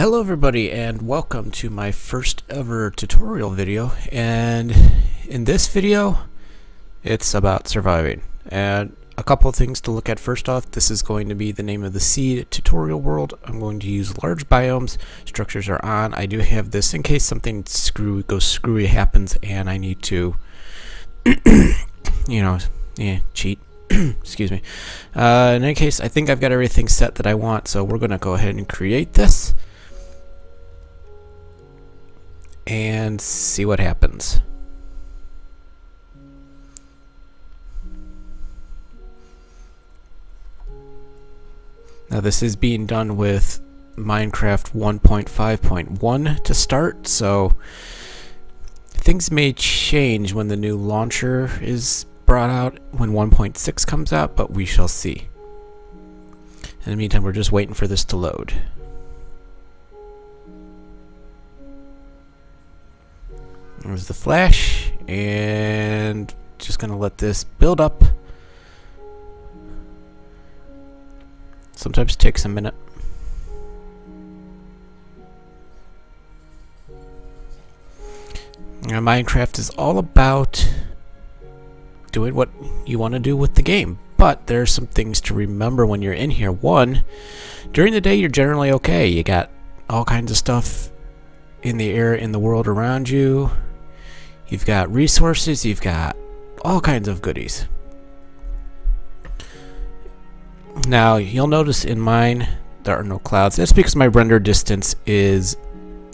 Hello everybody and welcome to my first ever tutorial video, and in this video it's about surviving. And a couple of things to look at. First off, this is going to be the name of the seed tutorial world. I'm going to use large biomes. Structures are on. I do have this in case something screwy happens and I need to cheat. Excuse me. In any case, I think I've got everything set that I want, so we're going to go ahead and create this and see what happens. Now this is being done with Minecraft 1.5.1 to start, so things may change when the new launcher is brought out, when 1.6 comes out, but we shall see. In the meantime, we're just waiting for this to load. There's the flash, and just gonna let this build up. Sometimes it takes a minute. Now, Minecraft is all about doing what you want to do with the game, but there are some things to remember when you're in here. One, during the day you're generally okay. You got all kinds of stuff in the air, in the world around you. You've got resources, you've got all kinds of goodies. Now you'll notice in mine there are no clouds. That's because my render distance is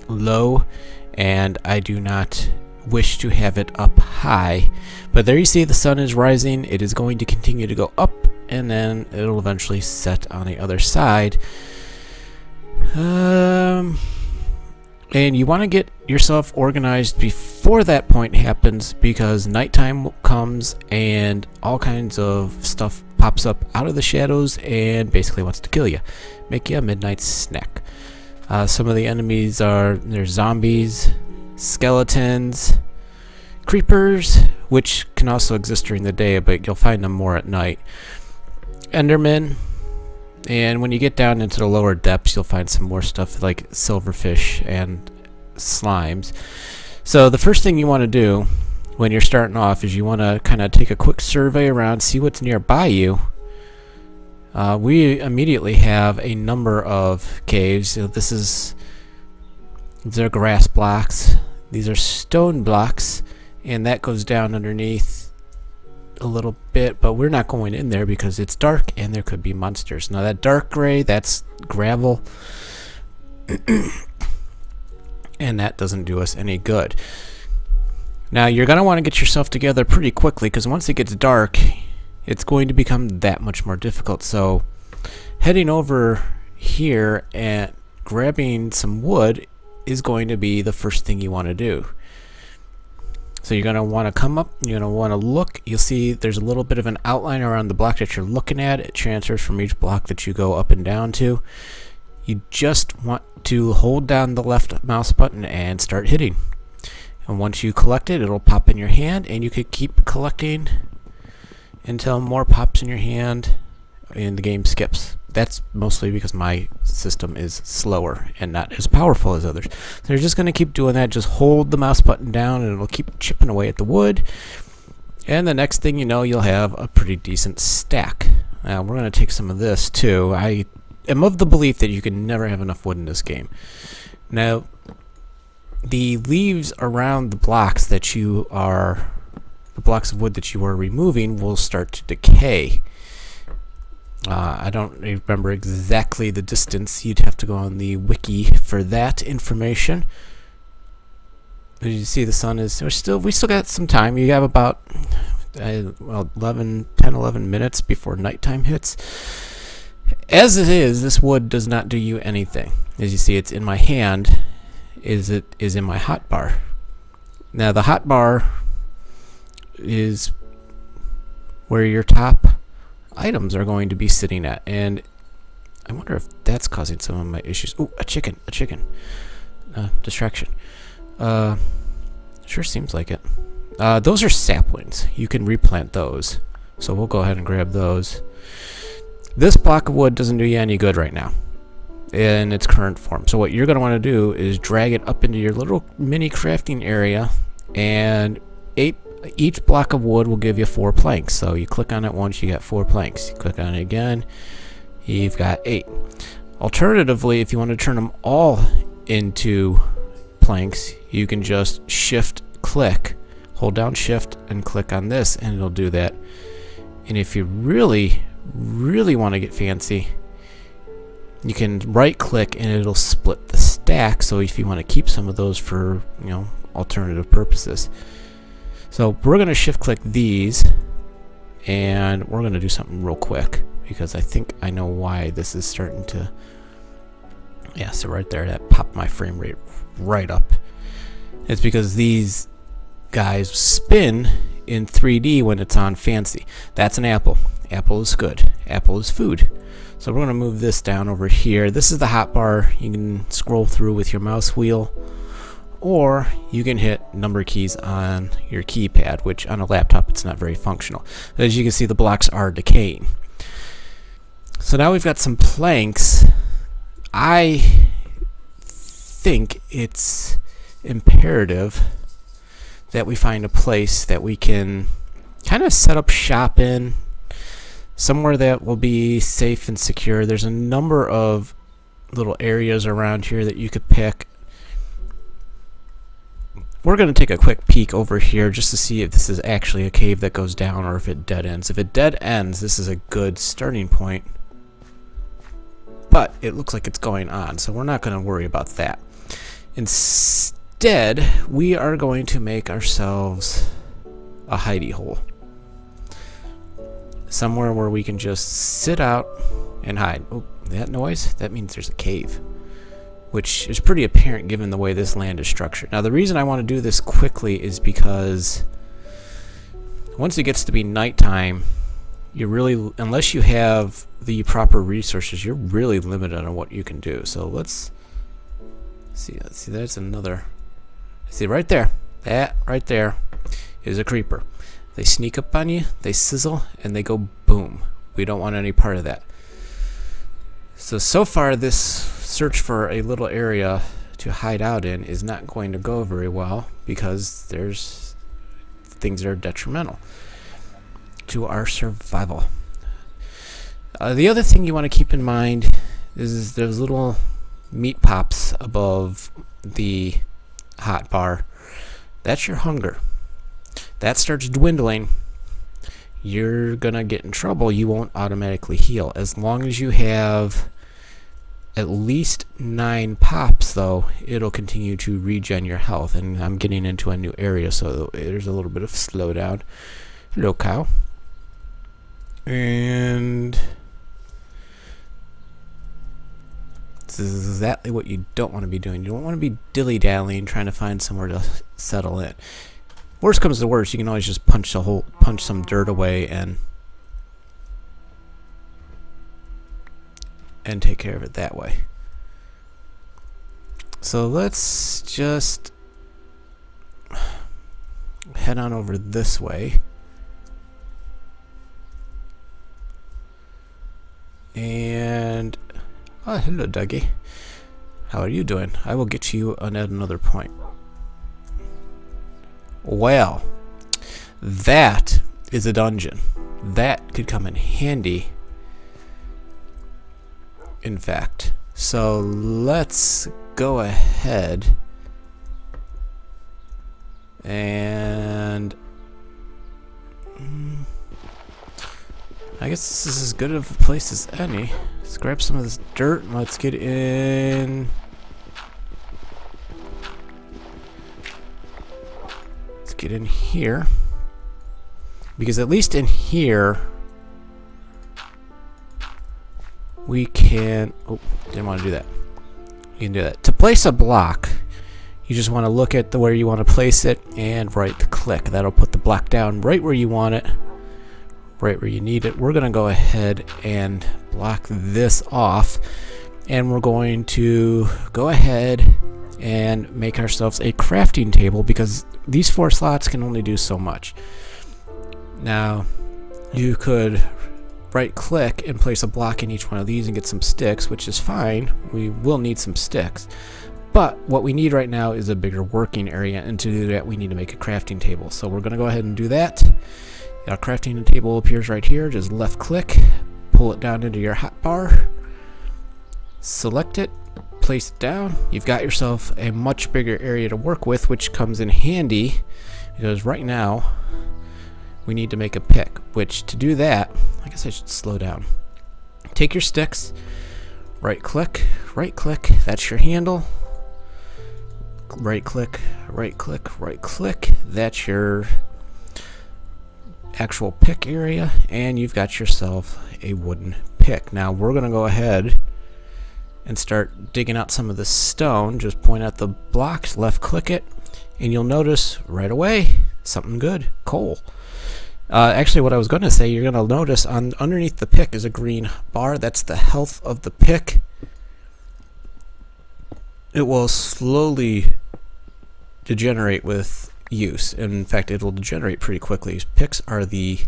low and I do not wish to have it up high. But there you see the sun is rising. It is going to continue to go up and then it'll eventually set on the other side. And you want to get yourself organized before that point happens, because nighttime comes and all kinds of stuff pops up out of the shadows and basically wants to kill you, make you a midnight snack. Some of the enemies there's zombies, skeletons, creepers, which can also exist during the day, but you'll find them more at night, endermen, and when you get down into the lower depths you'll find some more stuff like silverfish and slimes. So the first thing you want to do when you're starting off is you want to kind of take a quick survey around, see what's nearby you. We immediately have a number of caves. These are grass blocks, these are stone blocks, and that goes down underneath a little bit, but we're not going in there because it's dark and there could be monsters. Now that dark gray, that's gravel and that doesn't do us any good. Now you're going to want to get yourself together pretty quickly, because once it gets dark it's going to become that much more difficult. So heading over here and grabbing some wood is going to be the first thing you want to do. So you're going to want to come up, you're going to want to look. You'll see there's a little bit of an outline around the block that you're looking at. It transfers from each block that you go up and down to. You just want to hold down the left mouse button and start hitting. And once you collect it, it'll pop in your hand, and you could keep collecting until more pops in your hand and the game skips. That's mostly because my system is slower and not as powerful as others. So you're just going to keep doing that. Just hold the mouse button down and it'll keep chipping away at the wood. And the next thing you know, you'll have a pretty decent stack. Now we're going to take some of this too. I am of the belief that you can never have enough wood in this game. Now the leaves around the blocks of wood that you are removing will start to decay. I don't remember exactly the distance. You'd have to go on the wiki for that information. As you see, the sun is we still got some time. You have about 11 minutes before nighttime hits. As it is, this wood does not do you anything. As you see, it's in my hand. Is in my hotbar. Now the hotbar is where your top items are going to be sitting at, and I wonder if that's causing some of my issues. Ooh, a chicken. Distraction. Sure seems like it. Those are saplings. You can replant those, so we'll go ahead and grab those. This block of wood doesn't do you any good right now. in its current form. So what you're going to want to do is drag it up into your little mini crafting area, and each block of wood will give you 4 planks. So you click on it once, you get 4 planks. You click on it again, you've got 8. Alternatively, if you want to turn them all into planks, you can just shift click, hold down shift and click on this, and it'll do that. And if you really want to get fancy, you can right click and it'll split the stack, so if you want to keep some of those for, you know, alternative purposes. So we're going to shift click these, and we're going to do something real quick because I think I know why this is starting to, yeah, so right there, that popped my frame rate right up. It's because these guys spin in 3D when it's on fancy. That's an apple. Apple is good. Apple is food. So we're going to move this down over here. This is the hotbar. You can scroll through with your mouse wheel, or you can hit number keys on your keypad, which on a laptop it's not very functional. As you can see, the blocks are decaying. So now we've got some planks. I think it's imperative that we find a place that we can kind of set up shop in, somewhere that will be safe and secure. There's a number of little areas around here that you could pick. We're going to take a quick peek over here just to see if this is actually a cave that goes down or if it dead ends. If it dead ends, this is a good starting point, but it looks like it's going on, so we're not going to worry about that. Instead, we are going to make ourselves a hidey hole, somewhere where we can just sit out and hide. Oh, that noise? That means there's a cave, which is pretty apparent given the way this land is structured. Now, the reason I want to do this quickly is because once it gets to be nighttime, you really, unless you have the proper resources, you're really limited on what you can do. So let's see. That's another. See right there. That right there is a creeper. They sneak up on you, they sizzle, and they go boom. We don't want any part of that. So far this search for a little area to hide out in is not going to go very well because there's things that are detrimental to our survival. The other thing you want to keep in mind is those little meat pops above the hot bar. That's your hunger. That starts dwindling, you're gonna get in trouble. You won't automatically heal. As long as you have at least 9 pops, though, it'll continue to regen your health. And I'm getting into a new area, so there's a little bit of slowdown. Hello, cow. And this is exactly what you don't want to be doing. You don't want to be dilly-dallying trying to find somewhere to settle in. Worst comes to worst, you can always just punch some dirt away and take care of it that way. So let's just head on over this way. And oh, hello, Dougie. How are you doing? I will get you at another point. Well, that is a dungeon. That could come in handy, in fact. So let's go ahead and I guess this is as good of a place as any. Let's grab some of this dirt and let's get in. Let's get in here, because at least in here we can. Oh, didn't want to do that. You can do that. To place a block, you just want to look at where you want to place it and right click. That'll put the block down right where you want it, right where you need it. We're going to go ahead and block this off, and we're going to go ahead and make ourselves a crafting table, because these 4 slots can only do so much. Now, you could right click and place a block in each one of these and get some sticks, which is fine. We will need some sticks. But what we need right now is a bigger working area, and to do that we need to make a crafting table. So we're going to go ahead and do that. Our crafting table appears right here. Just left click, pull it down into your hotbar, select it, place it down. You've got yourself a much bigger area to work with, which comes in handy because right now we need to make a pick, which to do that, I guess I should slow down. Take your sticks, right click, that's your handle. Right click, right click, right click, that's your actual pick area, and you've got yourself a wooden pick. Now we're going to go ahead and start digging out some of the stone. Just point out the blocks, left click it, and you'll notice right away something good, coal. Actually, what I was going to say, you're going to notice underneath the pick is a green bar. That's the health of the pick. It will slowly degenerate with use. In fact, it will degenerate pretty quickly. Picks are the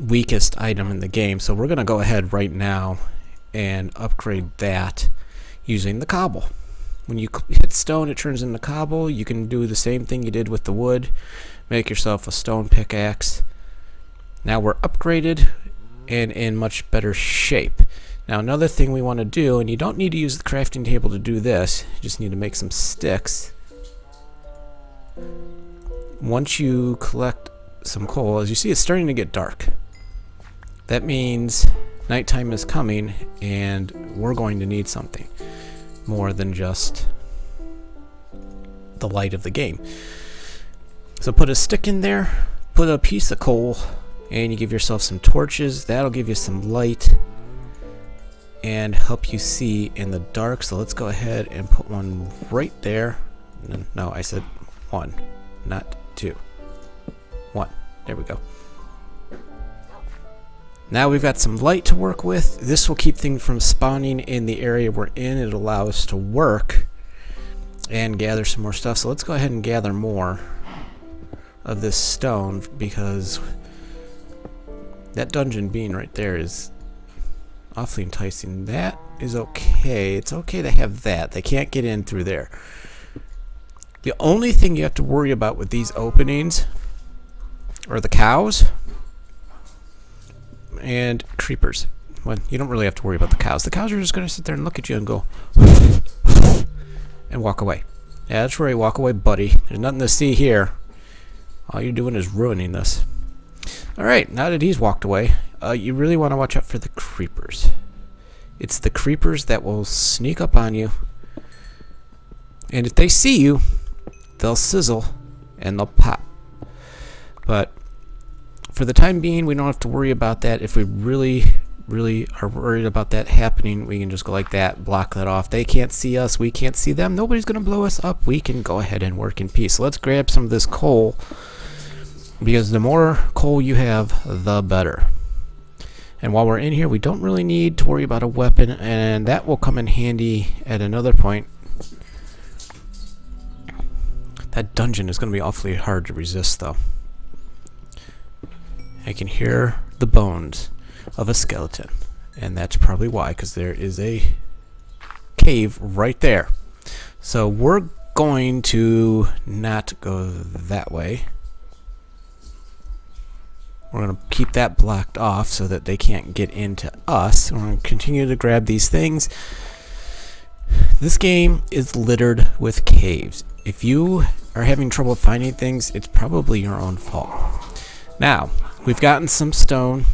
weakest item in the game, so we're going to go ahead right now and upgrade that using the cobble. When you hit stone, it turns into cobble. You can do the same thing you did with the wood. Make yourself a stone pickaxe. Now we're upgraded and in much better shape. Now another thing we want to do, and you don't need to use the crafting table to do this, you just need to make some sticks. Once you collect some coal, as you see, it's starting to get dark. That means nighttime is coming, and we're going to need something more than just the light of the game. So put a stick in there, put a piece of coal, and you give yourself some torches. That'll give you some light and help you see in the dark. So let's go ahead and put one right there. No, I said one, not two. One. There we go. Now we've got some light to work with. This will keep things from spawning in the area we're in. It'll allow us to work and gather some more stuff. So let's go ahead and gather more of this stone, because that dungeon being right there is awfully enticing. That is okay. It's okay to have that. They can't get in through there. The only thing you have to worry about with these openings are the cows and creepers. Well, you don't really have to worry about the cows. The cows are just going to sit there and look at you and go and walk away. Yeah, that's right. Walk away, buddy. There's nothing to see here. All you're doing is ruining this. Alright, now that he's walked away, you really want to watch out for the creepers. It's the creepers that will sneak up on you, and if they see you, they'll sizzle and they'll pop. But for the time being, we don't have to worry about that. If we really are worried about that happening, we can just go like that, block that off. They can't see us, we can't see them, nobody's going to blow us up. We can go ahead and work in peace. So let's grab some of this coal, because the more coal you have, the better. And while we're in here, we don't really need to worry about a weapon, and that will come in handy at another point. That dungeon is going to be awfully hard to resist, though. I can hear the bones of a skeleton, and that's probably why, because there is a cave right there. So we're going to not go that way. We're going to keep that blocked off so that they can't get into us. We're going to continue to grab these things. This game is littered with caves. If you are having trouble finding things, it's probably your own fault. Now, we've gotten some stone.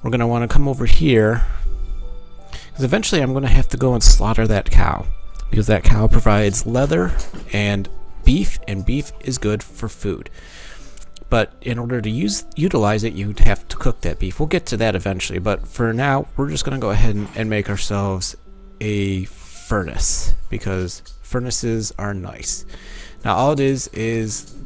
We're going to want to come over here, because eventually I'm going to have to go and slaughter that cow, because that cow provides leather and beef is good for food. But in order to utilize it, you'd have to cook that beef. We'll get to that eventually, but for now, we're just going to go ahead and make ourselves a furnace, because furnaces are nice. Now all it is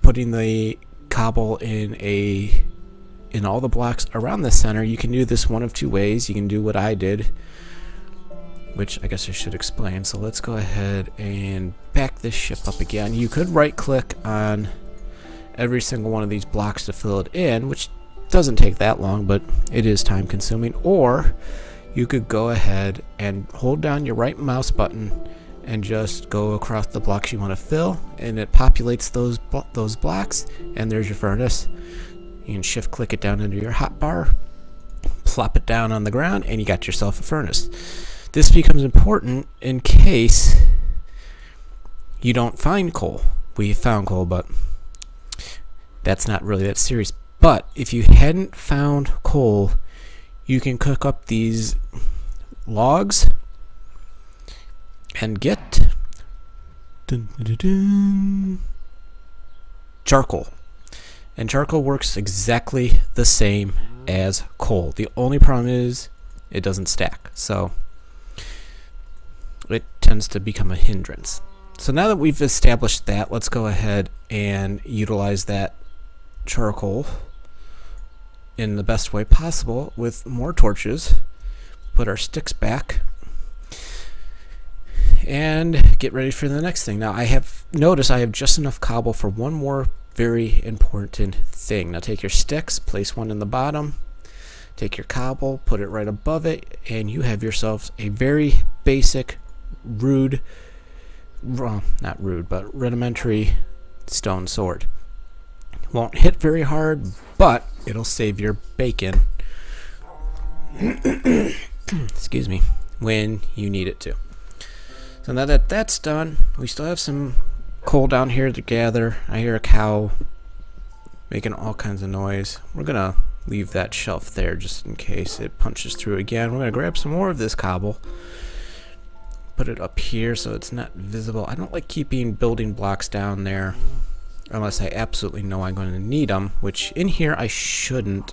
putting the cobble in all the blocks around the center. You can do this one of two ways. You can do what I did, which I guess I should explain. So let's go ahead and back this ship up again. You could right click on every single one of these blocks to fill it in, which Doesn't take that long, but it is time consuming. Or you could go ahead and hold down your right mouse button and just go across the blocks you want to fill, and it populates those blocks, and there's your furnace. You can shift click it down into your hotbar, plop it down on the ground, and you got yourself a furnace. This becomes important in case you don't find coal. We found coal, but that's not really that serious. But if you hadn't found coal, you can cook up these logs and get charcoal. And charcoal works exactly the same as coal. The only problem is it doesn't stack, so it tends to become a hindrance. So now that we've established that, let's go ahead and utilize that charcoal in the best way possible with more torches. Put our sticks back and get ready for the next thing. Now I have noticed I have just enough cobble for one more very important thing. Now take your sticks, place one in the bottom, take your cobble, put it right above it, and you have yourselves a very basic, rude, well, not rude, but rudimentary stone sword. Won't hit very hard, but it'll save your bacon excuse me, when you need it to. So now that that's done, we still have some coal down here to gather. I hear a cow making all kinds of noise. We're gonna leave that shelf there just in case it punches through again. We're gonna grab some more of this cobble, put it up here so it's not visible. I don't like keeping building blocks down there unless I absolutely know I'm going to need them, which in here I shouldn't,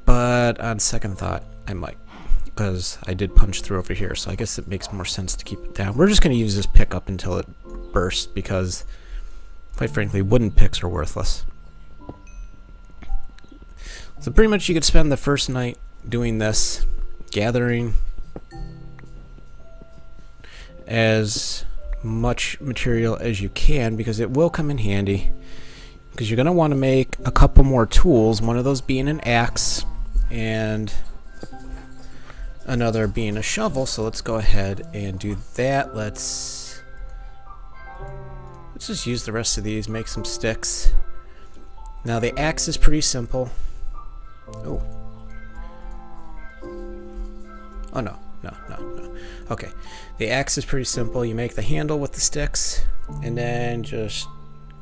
but on second thought I might, because I did punch through over here, so I guess it makes more sense to keep it down. We're just going to use this pick up until it bursts, because quite frankly wooden picks are worthless. So pretty much you could spend the first night doing this, gathering as much material as you can, because it will come in handy, because you're going to want to make a couple more tools, one of those being an axe and another being a shovel. So let's go ahead and do that. Let's just use the rest of these, make some sticks. Now the axe is pretty simple. Oh no. Okay, the axe is pretty simple. You make the handle with the sticks and then just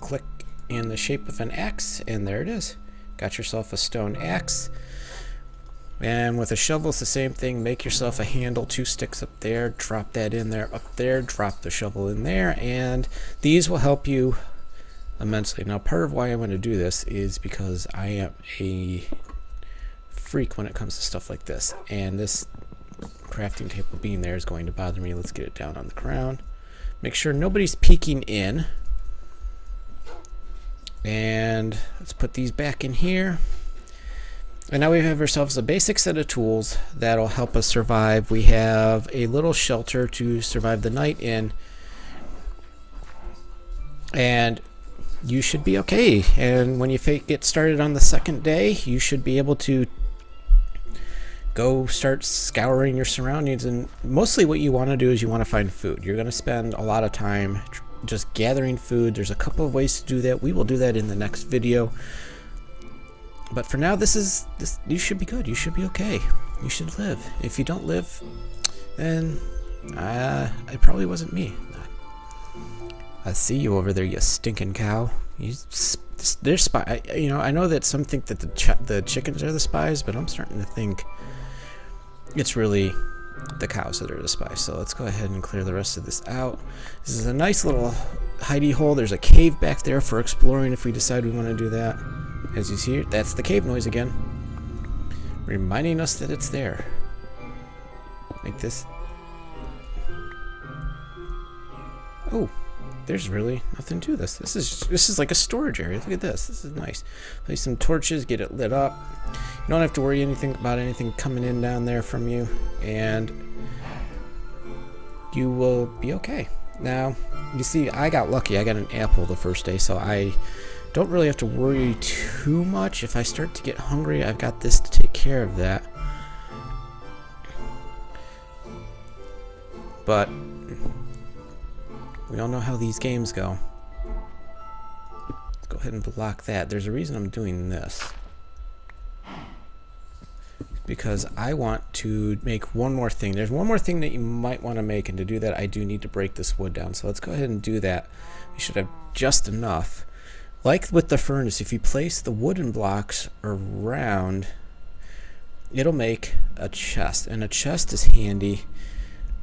click in the shape of an axe, and there it is. Got yourself a stone axe. And with a shovel it's the same thing. Make yourself a handle, 2 sticks up there, drop that in there, up there, drop the shovel in there, and these will help you immensely. Now part of why I want to do this is because I am a freak when it comes to stuff like this, and this crafting table being there is going to bother me. Let's get it down on the ground. Make sure nobody's peeking in. And let's put these back in here. And now we have ourselves a basic set of tools that'll help us survive. We have a little shelter to survive the night in, and you should be okay. And when you get started on the second day, you should be able to go start scouring your surroundings. And mostly what you want to do is you want to find food. You're going to spend a lot of time just gathering food. There's a couple of ways to do that. We will do that in the next video. But for now, this you should be good. You should be okay. You should live. If you don't live, then it probably wasn't me. I see you over there, you stinking cow. They're spy. You know, I know that some think that the chickens are the spies, but I'm starting to think it's really the cows that are the spies. So let's go ahead and clear the rest of this out. This is a nice little hidey hole. There's a cave back there for exploring if we decide we want to do that. As you see, that's the cave noise again, reminding us that it's there. Like this. Oh, there's really nothing to this. This is like a storage area. Look at this. This is nice. Place some torches, get it lit up. You don't have to worry about anything coming in down there from you, and you will be okay. Now, you see, I got lucky. I got an apple the first day, so I Don't really have to worry too much. If I start to get hungry, I've got this to take care of that. But we all know how these games go. Let's go ahead and block that. There's a reason I'm doing this. Because I want to make one more thing. There's one more thing that you might want to make, and to do that I do need to break this wood down. So let's go ahead and do that. We should have just enough. Like with the furnace, if you place the wooden blocks around, it'll make a chest. And a chest is handy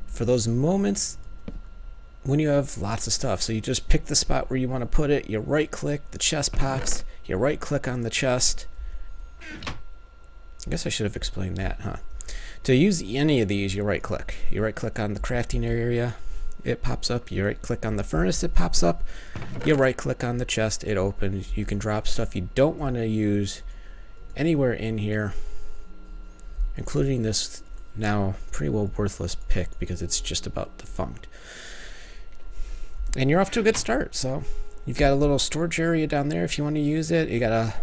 for those moments when you have lots of stuff. So you just pick the spot where you want to put it, you right click, the chest pops, you right click on the chest. I guess I should have explained that, huh? To use any of these, you right click. You right click on the crafting area, it pops up. You right click on the furnace, it pops up. You right click on the chest, it opens. You can drop stuff you don't want to use anywhere in here, including this now pretty well worthless pick because it's just about defunct. And you're off to a good start. So you've got a little storage area down there if you want to use it. You got a...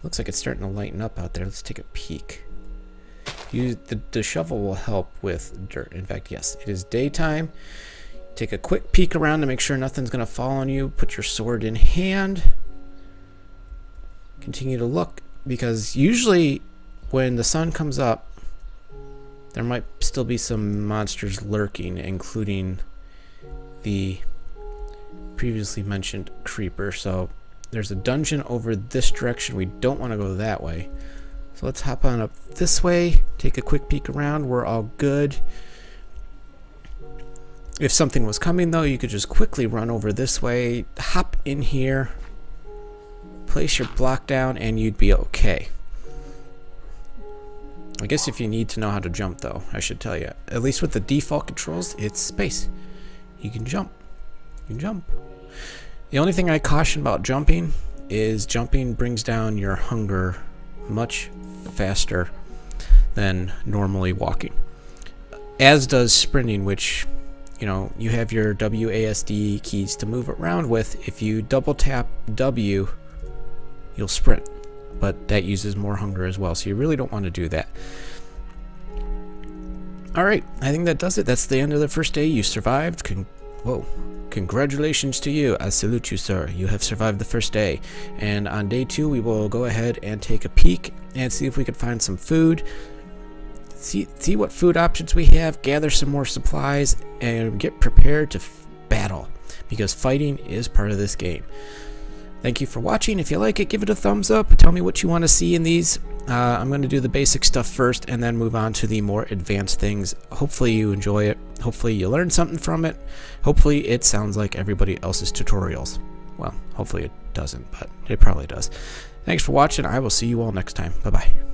Looks like it's starting to lighten up out there. Let's take a peek. The shovel will help with dirt. In fact, yes, it is daytime. Take a quick peek around to make sure nothing's going to fall on you. Put your sword in hand. Continue to look, because usually when the sun comes up, there might still be some monsters lurking, including the previously mentioned creeper. So there's a dungeon over this direction. We don't want to go that way. So let's hop on up this way, take a quick peek around. We're all good. If something was coming though, you could just quickly run over this way, hop in here, place your block down, and you'd be okay. I guess if you need to know how to jump though, I should tell you, at least with the default controls, it's space. You can jump. You can jump. The only thing I caution about jumping is jumping brings down your hunger much faster than normally walking. As does sprinting, which, you know, you have your WASD keys to move around with. If you double tap W, you'll sprint, but that uses more hunger as well, so you really don't want to do that. Alright, I think that does it. That's the end of the first day. You survived. Whoa. Congratulations to you. I salute you, sir. You have survived the first day. And on day 2, we will go ahead and take a peek and see if we can find some food. See what food options we have, gather some more supplies, and get prepared to battle, because fighting is part of this game. Thank you for watching. If you like it, give it a thumbs up. Tell me what you want to see in these. I'm going to do the basic stuff first and then move on to the more advanced things. Hopefully you enjoy it. Hopefully you learn something from it. Hopefully it sounds like everybody else's tutorials. Well, hopefully it doesn't, but it probably does. Thanks for watching. I will see you all next time. Bye-bye.